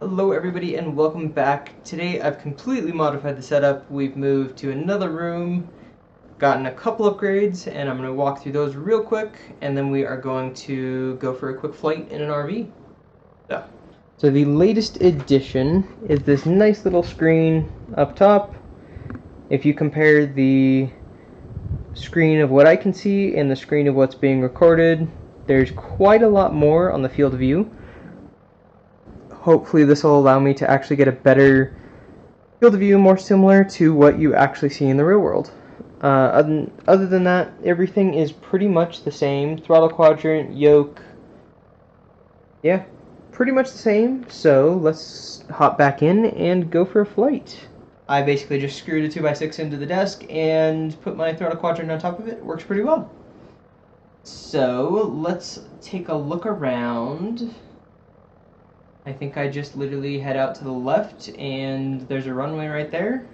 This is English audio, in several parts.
Hello everybody and welcome back. Today I've completely modified the setup. We've moved to another room, gotten a couple upgrades, and I'm going to walk through those real quick, and then we are going to go for a quick flight in an RV. So the latest addition is this nice little screen up top. If you compare the screen of what I can see and the screen of what's being recorded, there's quite a lot more on the field of view. Hopefully this will allow me to actually get a better field of view more similar to what you actually see in the real world. Other than that, everything is pretty much the same. Throttle quadrant, yoke, yeah, pretty much the same. So let's hop back in and go for a flight. I basically just screwed a 2x6 into the desk and put my throttle quadrant on top of it. It works pretty well. So let's take a look around. I think I just literally head out to the left and there's a runway right there.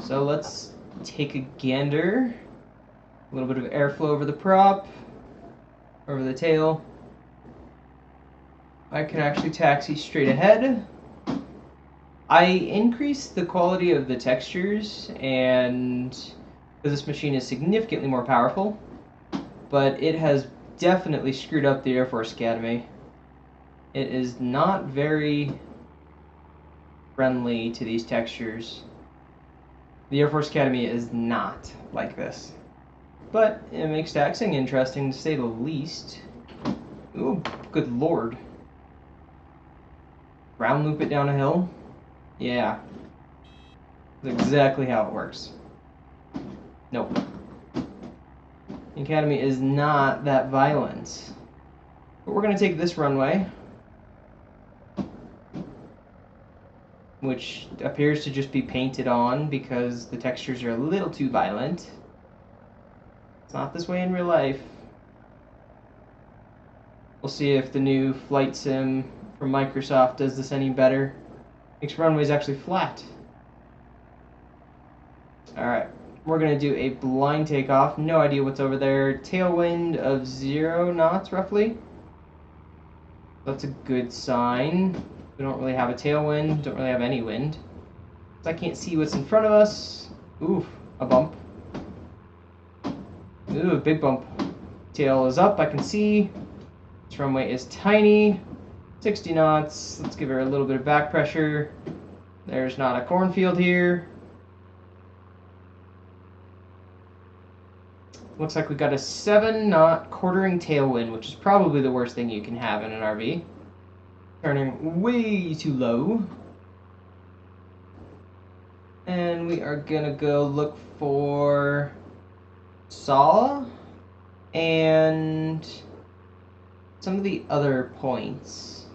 So let's take a gander. A little bit of airflow over the prop, over the tail. I can actually taxi straight ahead. I increased the quality of the textures and this machine is significantly more powerful, but it has definitely screwed up the Air Force Academy. It is not very friendly to these textures. The Air Force Academy is not like this. But it makes taxing interesting to say the least. Ooh, good lord. Ground loop it down a hill? Yeah. That's exactly how it works. Nope. The Academy is not that violent. But we're going to take this runway, which appears to just be painted on because the textures are a little too violent. It's not this way in real life. We'll see if the new flight sim from Microsoft does this any better. Makes runways actually flat. Alright, we're going to do a blind takeoff. No idea what's over there. Tailwind of 0 knots, roughly. That's a good sign. We don't really have a tailwind. Don't really have any wind. So I can't see what's in front of us. Oof, a bump. Ooh, a big bump. Tail is up, I can see. This runway is tiny. 60 knots. Let's give her a little bit of back pressure. There's not a cornfield here. Looks like we got a 7-knot quartering tailwind, which is probably the worst thing you can have in an RV. Turning way too low. And we are gonna go look for saw and some of the other points.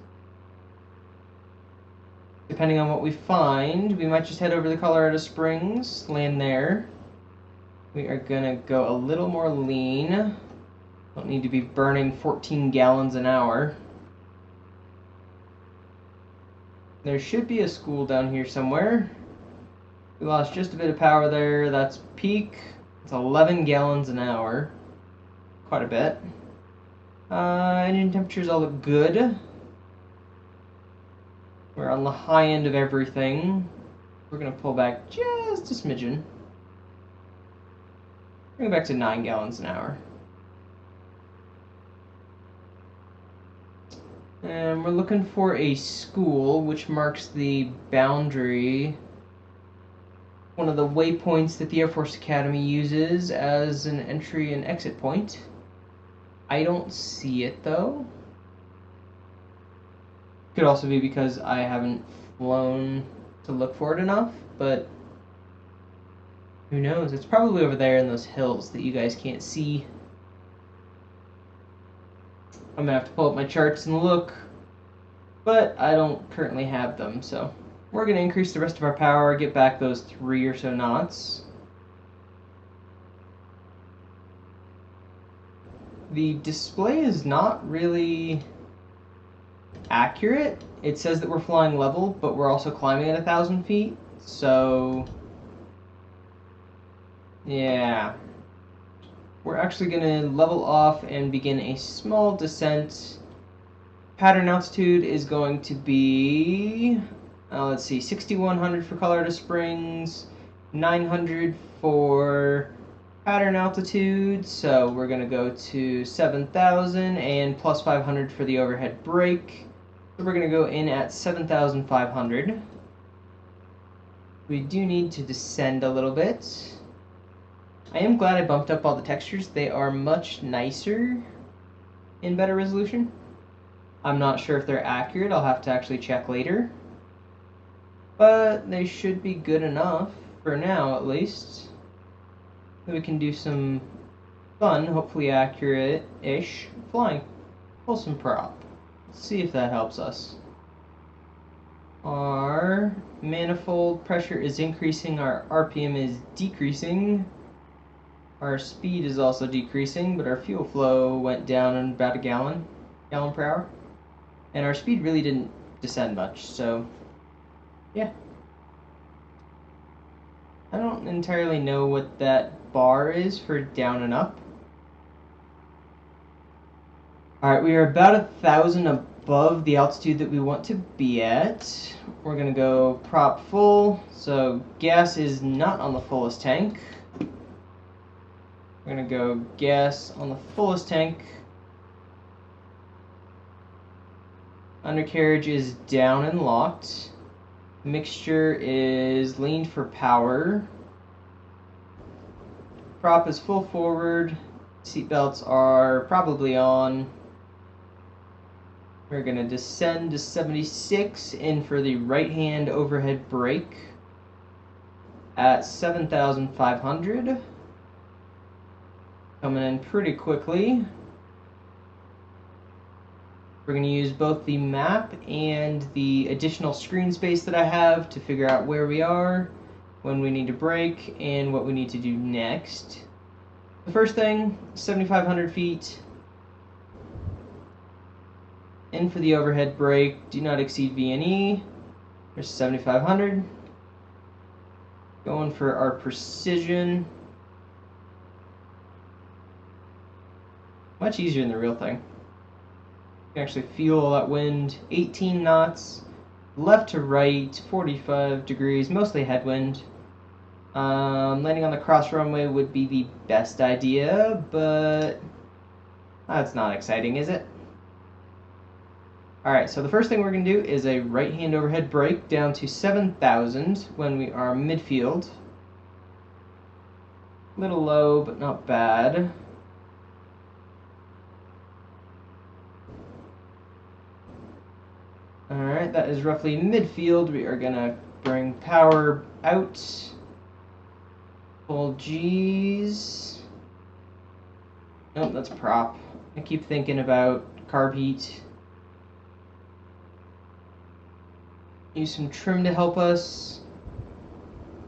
Depending on what we find, we might just head over to Colorado Springs, land there. We are gonna go a little more lean. Don't need to be burning 14 gallons an hour. There should be a school down here somewhere. We lost just a bit of power there. That's peak. It's 11 gallons an hour. Quite a bit. Engine temperatures all look good. We're on the high end of everything. We're going to pull back just a smidgen. Bring it back to 9 gallons an hour. And we're looking for a school which marks the boundary. One of the waypoints that the Air Force Academy uses as an entry and exit point. I don't see it though. Could also be because I haven't flown to look for it enough, but who knows? It's probably over there in those hills that you guys can't see. I'm gonna have to pull up my charts and look, but I don't currently have them, so we're gonna increase the rest of our power, get back those 3 or so knots. The display is not really accurate. It says that we're flying level, but we're also climbing at 1,000 feet, so yeah. We're actually going to level off and begin a small descent Pattern altitude is going to be, let's see, 6,100 for Colorado Springs, 900 for pattern altitude, so we're going to go to 7,000 and plus 500 for the overhead brake. So we're going to go in at 7,500. We do need to descend a little bit. I am glad I bumped up all the textures. They are much nicer in better resolution. I'm not sure if they're accurate. I'll have to actually check later. But they should be good enough, for now at least. We can do some fun, hopefully accurate-ish flying. Pull some prop. Let's see if that helps us. Our manifold pressure is increasing, our RPM is decreasing. Our speed is also decreasing, but our fuel flow went down in about a gallon per hour. And our speed really didn't descend much, so yeah. I don't entirely know what that bar is for down and up. Alright, we are about 1,000 above the altitude that we want to be at. We're going to go prop full, so gas is not on the fullest tank. We're going to go gas on the fullest tank. Undercarriage is down and locked. Mixture is leaned for power. Prop is full forward. Seatbelts are probably on. We're going to descend to 76, in for the right-hand overhead brake at 7,500. Coming in pretty quickly. We're going to use both the map and the additional screen space that I have to figure out where we are, when we need to brake, and what we need to do next. The first thing, 7,500 feet. In for the overhead brake, do not exceed VNE. There's 7,500. Going for our precision. Much easier than the real thing. You can actually feel all that wind. 18 knots, left to right, 45 degrees, mostly headwind. Landing on the cross runway would be the best idea, but that's not exciting, is it? Alright, so the first thing we're going to do is a right-hand overhead brake down to 7,000 when we are midfield. A little low, but not bad. Alright, that is roughly midfield. We are going to bring power out. Full G's. Nope, that's prop. I keep thinking about carb heat. Use some trim to help us.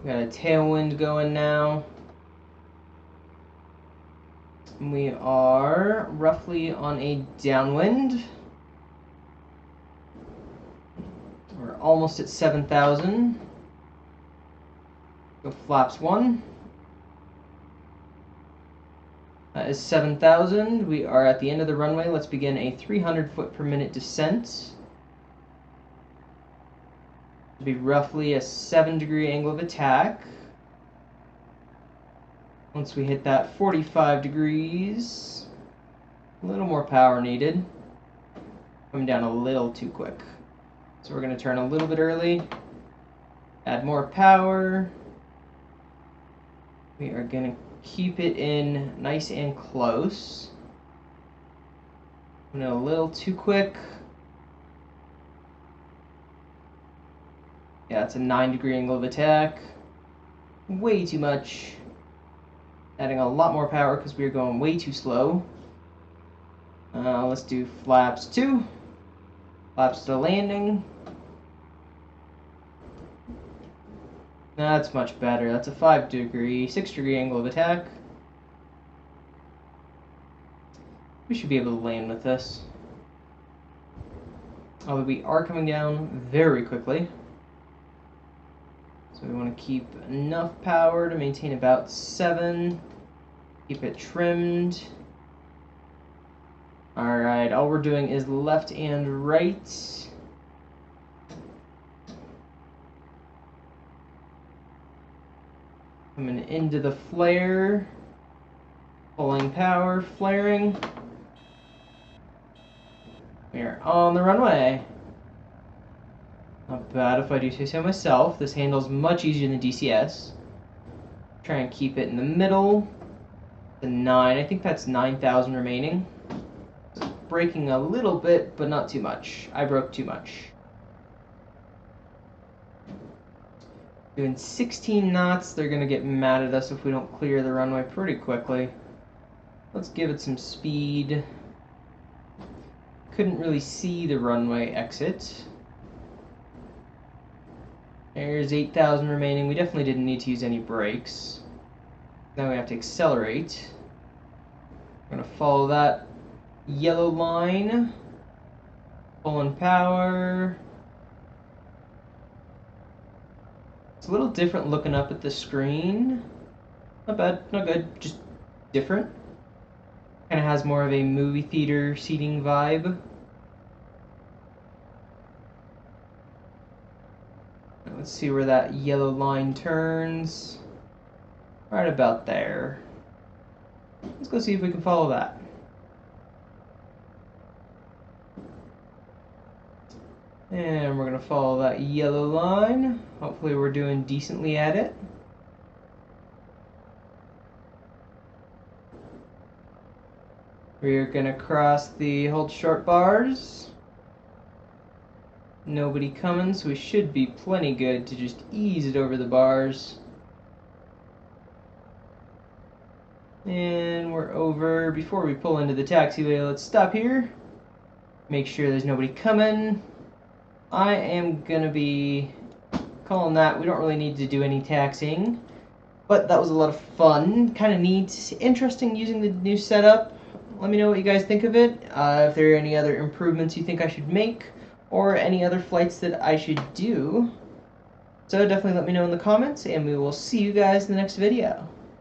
We got a tailwind going now. We are roughly on a downwind. We're almost at 7,000. Go flaps 1. That is 7,000. We are at the end of the runway. Let's begin a 300 foot per minute descent. It'll be roughly a 7-degree angle of attack. Once we hit that 45 degrees, a little more power needed. Coming down a little too quick. So we're going to turn a little bit early, add more power. We are going to keep it in nice and close. Went a little too quick. Yeah, it's a 9-degree angle of attack. Way too much. Adding a lot more power because we are going way too slow. Let's do flaps 2. Flaps to landing. That's much better. That's a 6-degree angle of attack. We should be able to land with this. Although we are coming down very quickly. So we want to keep enough power to maintain about 7. Keep it trimmed. Alright, all we're doing is left and right. Coming into the flare. Pulling power, flaring. We are on the runway. Not bad if I do say so myself. This handle's much easier than DCS. Try and keep it in the middle. The 9, I think that's 9,000 remaining. Breaking a little bit, but not too much. I broke too much. Doing 16 knots, they're going to get mad at us if we don't clear the runway pretty quickly. Let's give it some speed. Couldn't really see the runway exit. There's 8,000 remaining. We definitely didn't need to use any brakes. Now we have to accelerate. We're going to follow that yellow line. Pulling power. It's a little different looking up at the screen. Not bad, not good, just different. Kind of has more of a movie theater seating vibe. Let's see where that yellow line turns. Right about there. Let's go see if we can follow that. And we're going to follow that yellow line. Hopefully we're doing decently at it. We're going to cross the hold short bars. Nobody coming, so we should be plenty good to just ease it over the bars. And we're over. Before we pull into the taxiway, let's stop here. Make sure there's nobody coming. I am going to be calling that. We don't really need to do any taxiing. But that was a lot of fun. Kind of neat. Interesting using the new setup. Let me know what you guys think of it. If there are any other improvements you think I should make. Or any other flights that I should do. So definitely let me know in the comments. And we will see you guys in the next video.